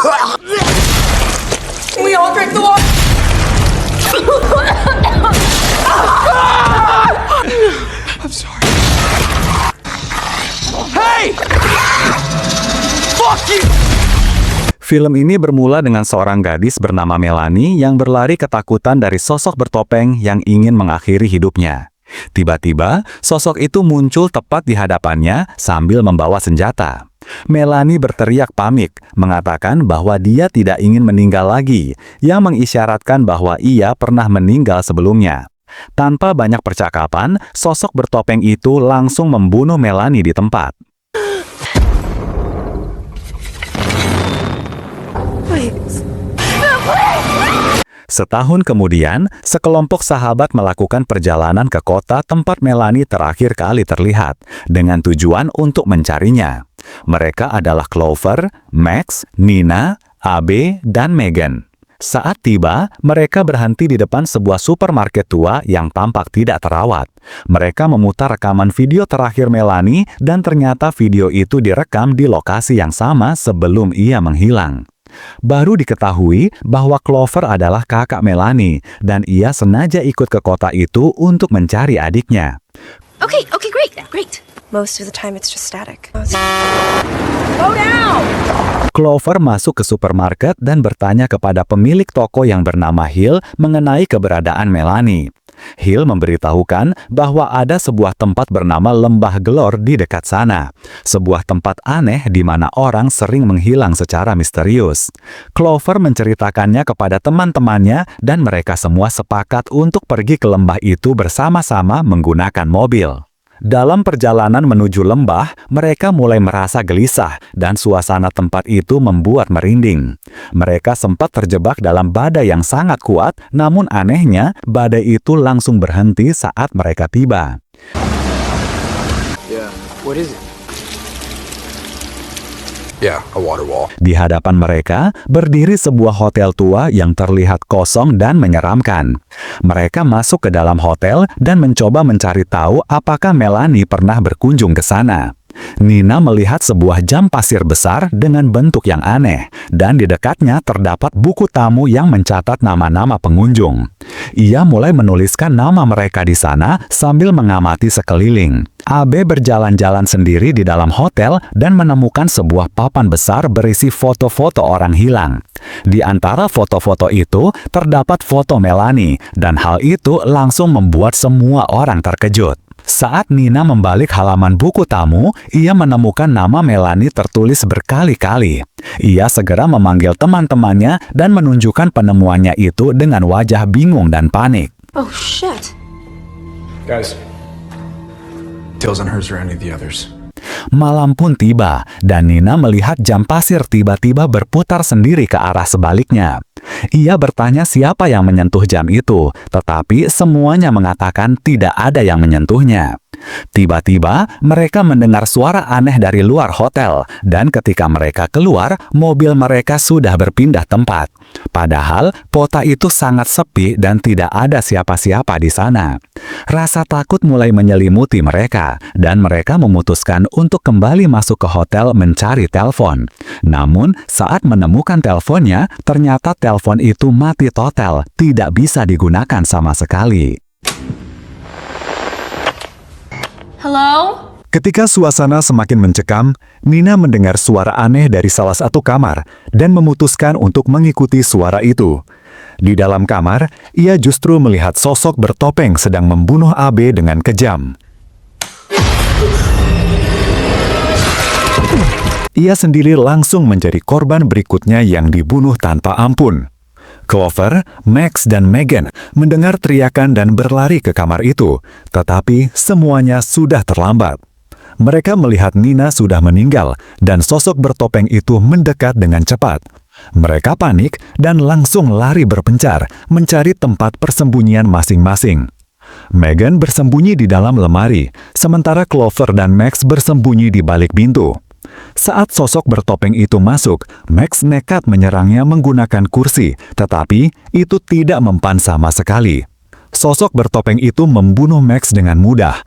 We all drink the water. I'm sorry. Hey! Fuck you! Film ini bermula dengan seorang gadis bernama Melanie yang berlari ketakutan dari sosok bertopeng yang ingin mengakhiri hidupnya. Tiba-tiba, sosok itu muncul tepat di hadapannya sambil membawa senjata. Melanie berteriak panik, mengatakan bahwa dia tidak ingin meninggal lagi, yang mengisyaratkan bahwa ia pernah meninggal sebelumnya. Tanpa banyak percakapan, sosok bertopeng itu langsung membunuh Melanie di tempat. Setahun kemudian, sekelompok sahabat melakukan perjalanan ke kota tempat Melanie terakhir kali terlihat, dengan tujuan untuk mencarinya. Mereka adalah Clover, Max, Nina, Abe, dan Megan. Saat tiba, mereka berhenti di depan sebuah supermarket tua yang tampak tidak terawat. Mereka memutar rekaman video terakhir Melanie dan ternyata video itu direkam di lokasi yang sama sebelum ia menghilang. Baru diketahui bahwa Clover adalah kakak Melanie dan ia sengaja ikut ke kota itu untuk mencari adiknya. Okay, great. Most of the time it's just static. Slow down. Clover masuk ke supermarket dan bertanya kepada pemilik toko yang bernama Hill mengenai keberadaan Melanie. Hill memberitahukan bahwa ada sebuah tempat bernama Lembah Gelor di dekat sana. Sebuah tempat aneh di mana orang sering menghilang secara misterius. Clover menceritakannya kepada teman-temannya dan mereka semua sepakat untuk pergi ke lembah itu bersama-sama menggunakan mobil. Dalam perjalanan menuju lembah, mereka mulai merasa gelisah dan suasana tempat itu membuat merinding. Mereka sempat terjebak dalam badai yang sangat kuat, namun anehnya, badai itu langsung berhenti saat mereka tiba. Yeah, what is it? Yeah, a water wall. Di hadapan mereka, berdiri sebuah hotel tua yang terlihat kosong dan menyeramkan. Mereka masuk ke dalam hotel dan mencoba mencari tahu apakah Melanie pernah berkunjung ke sana. Nina melihat sebuah jam pasir besar dengan bentuk yang aneh, dan di dekatnya terdapat buku tamu yang mencatat nama-nama pengunjung. Ia mulai menuliskan nama mereka di sana sambil mengamati sekeliling. Abe berjalan-jalan sendiri di dalam hotel dan menemukan sebuah papan besar berisi foto-foto orang hilang. Di antara foto-foto itu terdapat foto Melanie, dan hal itu langsung membuat semua orang terkejut. Saat Nina membalik halaman buku tamu, ia menemukan nama Melanie tertulis berkali-kali. Ia segera memanggil teman-temannya dan menunjukkan penemuannya itu dengan wajah bingung dan panik. Oh shit. Guys, Tails and hers or any of the others. Malam pun tiba, dan Nina melihat jam pasir tiba-tiba berputar sendiri ke arah sebaliknya. Ia bertanya siapa yang menyentuh jam itu, tetapi semuanya mengatakan tidak ada yang menyentuhnya. Tiba-tiba, mereka mendengar suara aneh dari luar hotel, dan ketika mereka keluar, mobil mereka sudah berpindah tempat. Padahal, kota itu sangat sepi dan tidak ada siapa-siapa di sana. Rasa takut mulai menyelimuti mereka, dan mereka memutuskan untuk kembali masuk ke hotel mencari telepon. Namun, saat menemukan teleponnya, ternyata telepon itu mati total, tidak bisa digunakan sama sekali. Hello? Ketika suasana semakin mencekam, Nina mendengar suara aneh dari salah satu kamar dan memutuskan untuk mengikuti suara itu. Di dalam kamar, ia justru melihat sosok bertopeng sedang membunuh Abe dengan kejam. Ia sendiri langsung menjadi korban berikutnya yang dibunuh tanpa ampun. Clover, Max, dan Megan mendengar teriakan dan berlari ke kamar itu, tetapi semuanya sudah terlambat. Mereka melihat Nina sudah meninggal dan sosok bertopeng itu mendekat dengan cepat. Mereka panik dan langsung lari berpencar mencari tempat persembunyian masing-masing. Megan bersembunyi di dalam lemari, sementara Clover dan Max bersembunyi di balik pintu. Saat sosok bertopeng itu masuk, Max nekat menyerangnya menggunakan kursi, tetapi itu tidak mempan sama sekali. Sosok bertopeng itu membunuh Max dengan mudah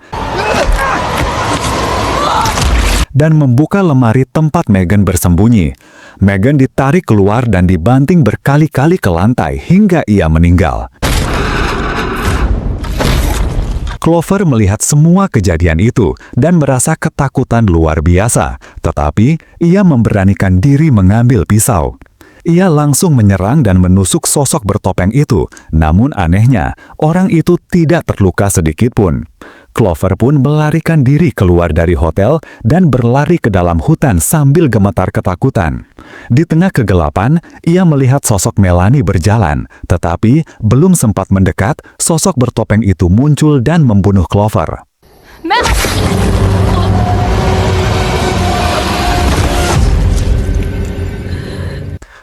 dan membuka lemari tempat Megan bersembunyi. Megan ditarik keluar dan dibanting berkali-kali ke lantai hingga ia meninggal. Clover melihat semua kejadian itu dan merasa ketakutan luar biasa, tetapi ia memberanikan diri mengambil pisau. Ia langsung menyerang dan menusuk sosok bertopeng itu, namun anehnya, orang itu tidak terluka sedikit pun. Clover pun melarikan diri keluar dari hotel dan berlari ke dalam hutan sambil gemetar ketakutan. Di tengah kegelapan, ia melihat sosok Melanie berjalan, tetapi belum sempat mendekat, sosok bertopeng itu muncul dan membunuh Clover.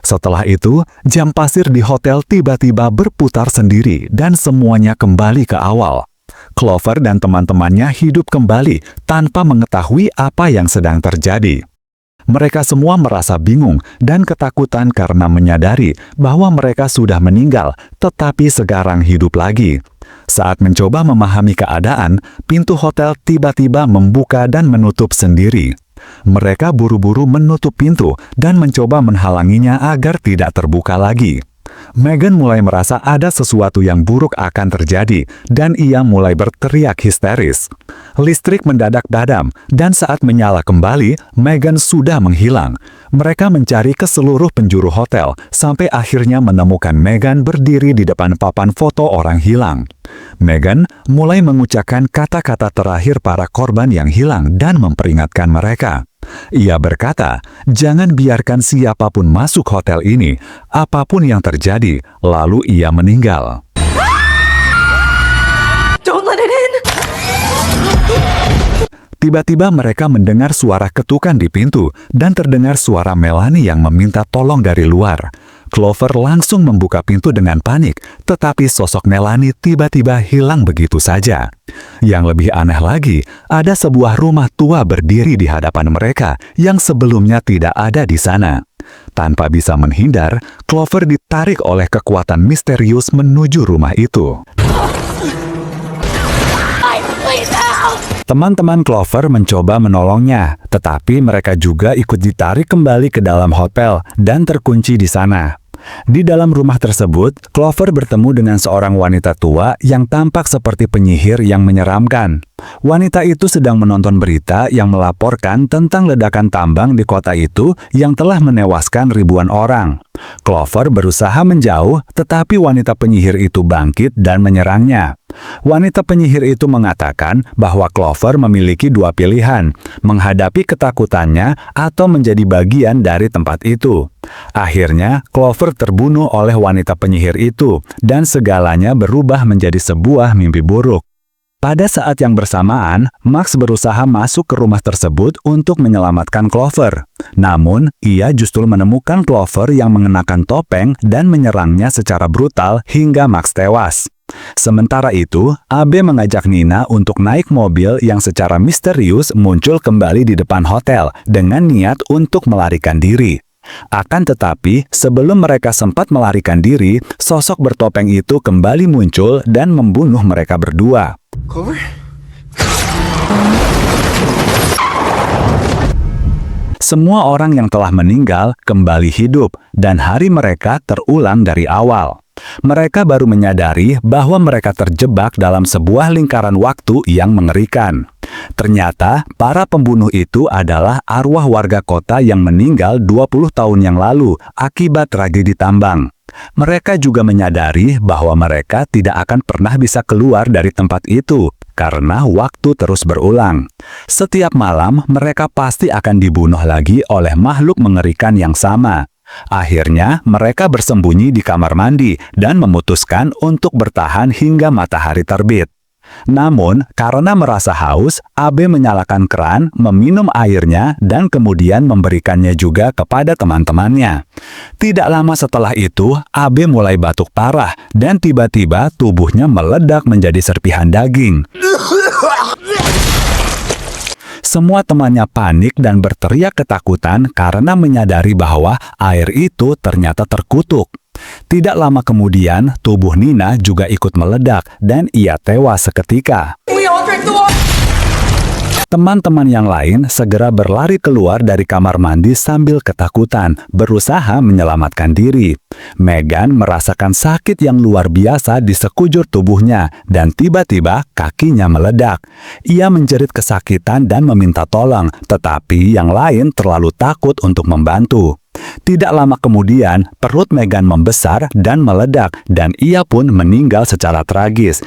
Setelah itu, jam pasir di hotel tiba-tiba berputar sendiri dan semuanya kembali ke awal. Clover dan teman-temannya hidup kembali tanpa mengetahui apa yang sedang terjadi. Mereka semua merasa bingung dan ketakutan karena menyadari bahwa mereka sudah meninggal, tetapi sekarang hidup lagi. Saat mencoba memahami keadaan, pintu hotel tiba-tiba membuka dan menutup sendiri. Mereka buru-buru menutup pintu dan mencoba menghalanginya agar tidak terbuka lagi. Megan mulai merasa ada sesuatu yang buruk akan terjadi, dan ia mulai berteriak histeris. Listrik mendadak padam, dan saat menyala kembali, Megan sudah menghilang. Mereka mencari ke seluruh penjuru hotel, sampai akhirnya menemukan Megan berdiri di depan papan foto orang hilang. Megan mulai mengucapkan kata-kata terakhir para korban yang hilang dan memperingatkan mereka. Ia berkata, jangan biarkan siapapun masuk hotel ini, apapun yang terjadi, lalu ia meninggal. Don't let it in! Tiba-tiba mereka mendengar suara ketukan di pintu dan terdengar suara Melanie yang meminta tolong dari luar. Clover langsung membuka pintu dengan panik, tetapi sosok Melanie tiba-tiba hilang begitu saja. Yang lebih aneh lagi, ada sebuah rumah tua berdiri di hadapan mereka yang sebelumnya tidak ada di sana. Tanpa bisa menghindar, Clover ditarik oleh kekuatan misterius menuju rumah itu. Teman-teman Clover mencoba menolongnya, tetapi mereka juga ikut ditarik kembali ke dalam hotel dan terkunci di sana. Di dalam rumah tersebut, Clover bertemu dengan seorang wanita tua yang tampak seperti penyihir yang menyeramkan. Wanita itu sedang menonton berita yang melaporkan tentang ledakan tambang di kota itu yang telah menewaskan ribuan orang. Clover berusaha menjauh, tetapi wanita penyihir itu bangkit dan menyerangnya. Wanita penyihir itu mengatakan bahwa Clover memiliki dua pilihan, menghadapi ketakutannya atau menjadi bagian dari tempat itu. Akhirnya, Clover terbunuh oleh wanita penyihir itu, dan segalanya berubah menjadi sebuah mimpi buruk. Pada saat yang bersamaan, Max berusaha masuk ke rumah tersebut untuk menyelamatkan Clover. Namun, ia justru menemukan Clover yang mengenakan topeng dan menyerangnya secara brutal hingga Max tewas. Sementara itu, Abe mengajak Nina untuk naik mobil yang secara misterius muncul kembali di depan hotel dengan niat untuk melarikan diri. Akan tetapi, sebelum mereka sempat melarikan diri, sosok bertopeng itu kembali muncul dan membunuh mereka berdua. Clover? Semua orang yang telah meninggal kembali hidup, dan hari mereka terulang dari awal. Mereka baru menyadari bahwa mereka terjebak dalam sebuah lingkaran waktu yang mengerikan. Ternyata, para pembunuh itu adalah arwah warga kota yang meninggal 20 tahun yang lalu akibat tragedi tambang. Mereka juga menyadari bahwa mereka tidak akan pernah bisa keluar dari tempat itu karena waktu terus berulang. Setiap malam, mereka pasti akan dibunuh lagi oleh makhluk mengerikan yang sama. Akhirnya, mereka bersembunyi di kamar mandi dan memutuskan untuk bertahan hingga matahari terbit. Namun, karena merasa haus, Abe menyalakan keran, meminum airnya, dan kemudian memberikannya juga kepada teman-temannya. Tidak lama setelah itu, Abe mulai batuk parah, dan tiba-tiba tubuhnya meledak menjadi serpihan daging. Semua temannya panik dan berteriak ketakutan karena menyadari bahwa air itu ternyata terkutuk. Tidak lama kemudian, tubuh Nina juga ikut meledak dan ia tewas seketika. We all drank the water! Teman-teman yang lain segera berlari keluar dari kamar mandi sambil ketakutan, berusaha menyelamatkan diri. Megan merasakan sakit yang luar biasa di sekujur tubuhnya dan tiba-tiba kakinya meledak. Ia menjerit kesakitan dan meminta tolong, tetapi yang lain terlalu takut untuk membantu. Tidak lama kemudian, perut Megan membesar dan meledak dan ia pun meninggal secara tragis.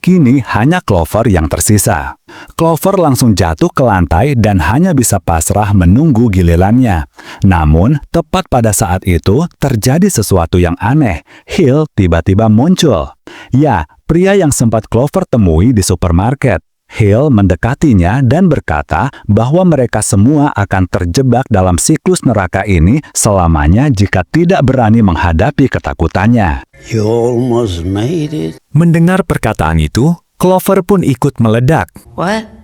Kini hanya Clover yang tersisa. Clover langsung jatuh ke lantai dan hanya bisa pasrah menunggu gilirannya. Namun, tepat pada saat itu terjadi sesuatu yang aneh. Hill tiba-tiba muncul. Ya, pria yang sempat Clover temui di supermarket. Hill mendekatinya dan berkata bahwa mereka semua akan terjebak dalam siklus neraka ini selamanya jika tidak berani menghadapi ketakutannya. You almost made it. Mendengar perkataan itu, Clover pun ikut meledak. What?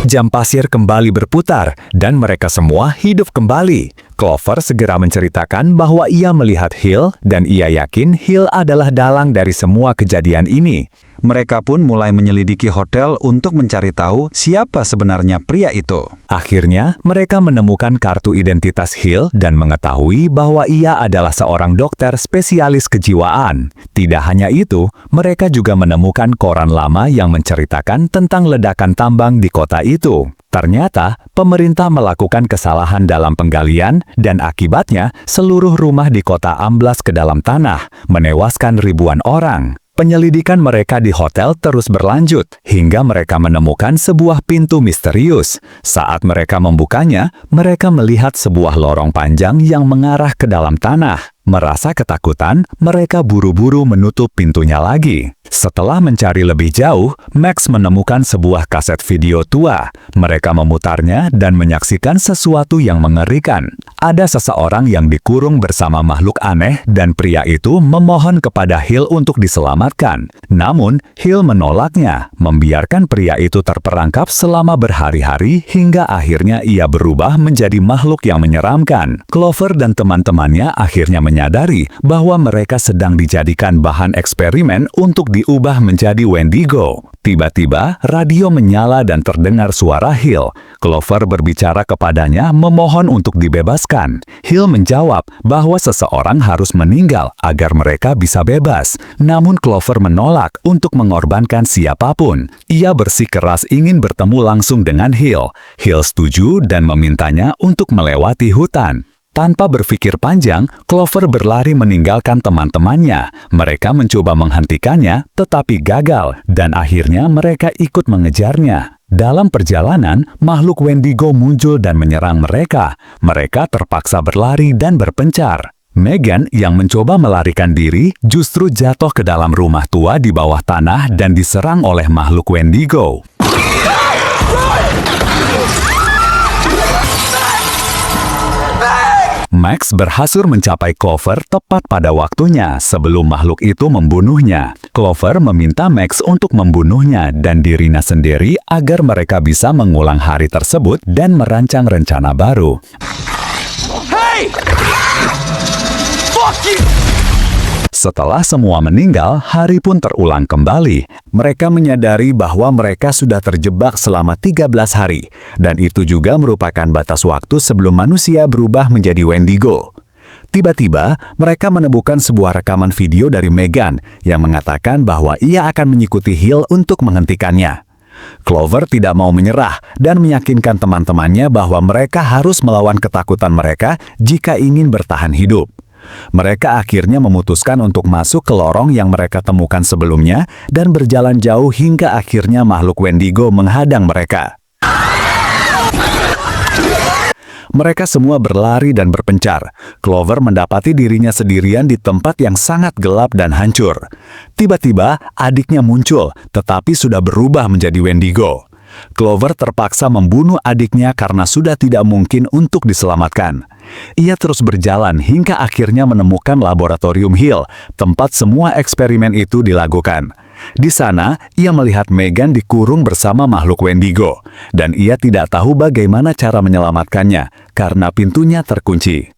Jam pasir kembali berputar dan mereka semua hidup kembali. Clover segera menceritakan bahwa ia melihat Hill dan ia yakin Hill adalah dalang dari semua kejadian ini. Mereka pun mulai menyelidiki hotel untuk mencari tahu siapa sebenarnya pria itu. Akhirnya, mereka menemukan kartu identitas Hill dan mengetahui bahwa ia adalah seorang dokter spesialis kejiwaan. Tidak hanya itu, mereka juga menemukan koran lama yang menceritakan tentang ledakan tambang di kota itu. Ternyata, pemerintah melakukan kesalahan dalam penggalian dan akibatnya seluruh rumah di kota amblas ke dalam tanah, menewaskan ribuan orang. Penyelidikan mereka di hotel terus berlanjut hingga mereka menemukan sebuah pintu misterius. Saat mereka membukanya, mereka melihat sebuah lorong panjang yang mengarah ke dalam tanah. Merasa ketakutan, mereka buru-buru menutup pintunya lagi. Setelah mencari lebih jauh, Max menemukan sebuah kaset video tua. Mereka memutarnya dan menyaksikan sesuatu yang mengerikan. Ada seseorang yang dikurung bersama makhluk aneh dan pria itu memohon kepada Hill untuk diselamatkan. Namun, Hill menolaknya, membiarkan pria itu terperangkap selama berhari-hari hingga akhirnya ia berubah menjadi makhluk yang menyeramkan. Clover dan teman-temannya akhirnya menyadari bahwa mereka sedang dijadikan bahan eksperimen untuk diubah menjadi Wendigo. Tiba-tiba, radio menyala dan terdengar suara Hill. Clover berbicara kepadanya memohon untuk dibebaskan. Hill menjawab bahwa seseorang harus meninggal agar mereka bisa bebas. Namun Clover menolak untuk mengorbankan siapapun. Ia bersikeras ingin bertemu langsung dengan Hill. Hill setuju dan memintanya untuk melewati hutan. Tanpa berpikir panjang, Clover berlari meninggalkan teman-temannya. Mereka mencoba menghentikannya, tetapi gagal, dan akhirnya mereka ikut mengejarnya. Dalam perjalanan, makhluk Wendigo muncul dan menyerang mereka. Mereka terpaksa berlari dan berpencar. Megan yang mencoba melarikan diri justru jatuh ke dalam rumah tua di bawah tanah dan diserang oleh makhluk Wendigo. Max berhasil mencapai Clover tepat pada waktunya sebelum makhluk itu membunuhnya. Clover meminta Max untuk membunuhnya dan dirinya sendiri agar mereka bisa mengulang hari tersebut dan merancang rencana baru. Hey! Fuck you! Setelah semua meninggal, hari pun terulang kembali. Mereka menyadari bahwa mereka sudah terjebak selama 13 hari, dan itu juga merupakan batas waktu sebelum manusia berubah menjadi Wendigo. Tiba-tiba, mereka menemukan sebuah rekaman video dari Megan yang mengatakan bahwa ia akan mengikuti Hill untuk menghentikannya. Clover tidak mau menyerah dan meyakinkan teman-temannya bahwa mereka harus melawan ketakutan mereka jika ingin bertahan hidup. Mereka akhirnya memutuskan untuk masuk ke lorong yang mereka temukan sebelumnya dan berjalan jauh hingga akhirnya makhluk Wendigo menghadang mereka. Mereka semua berlari dan berpencar. Clover mendapati dirinya sendirian di tempat yang sangat gelap dan hancur. Tiba-tiba adiknya muncul, tetapi sudah berubah menjadi Wendigo. Clover terpaksa membunuh adiknya karena sudah tidak mungkin untuk diselamatkan. Ia terus berjalan hingga akhirnya menemukan laboratorium Hill, tempat semua eksperimen itu dilakukan. Di sana, ia melihat Megan dikurung bersama makhluk Wendigo, dan ia tidak tahu bagaimana cara menyelamatkannya karena pintunya terkunci.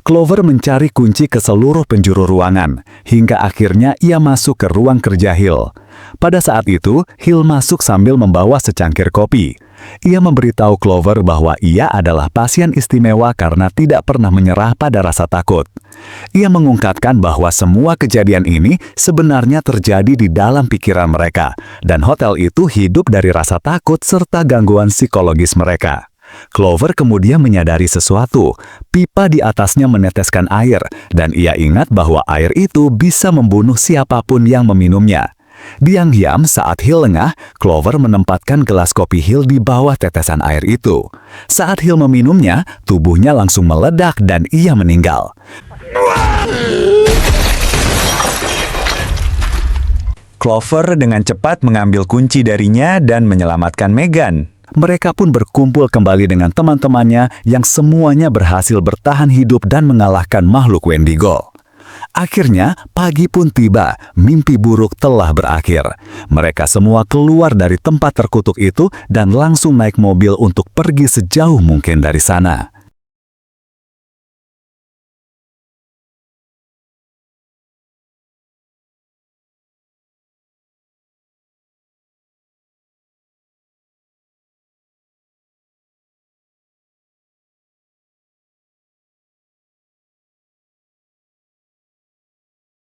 Clover mencari kunci ke seluruh penjuru ruangan, hingga akhirnya ia masuk ke ruang kerja Hill. Pada saat itu, Hill masuk sambil membawa secangkir kopi. Ia memberitahu Clover bahwa ia adalah pasien istimewa karena tidak pernah menyerah pada rasa takut. Ia mengungkapkan bahwa semua kejadian ini sebenarnya terjadi di dalam pikiran mereka, dan hotel itu hidup dari rasa takut serta gangguan psikologis mereka. Clover kemudian menyadari sesuatu. Pipa di atasnya meneteskan air, dan ia ingat bahwa air itu bisa membunuh siapapun yang meminumnya. Diam-diam saat Hill lengah, Clover menempatkan gelas kopi Hill di bawah tetesan air itu. Saat Hill meminumnya, tubuhnya langsung meledak dan ia meninggal. Clover dengan cepat mengambil kunci darinya dan menyelamatkan Megan. Mereka pun berkumpul kembali dengan teman-temannya yang semuanya berhasil bertahan hidup dan mengalahkan makhluk Wendigo. Akhirnya, pagi pun tiba, mimpi buruk telah berakhir. Mereka semua keluar dari tempat terkutuk itu dan langsung naik mobil untuk pergi sejauh mungkin dari sana.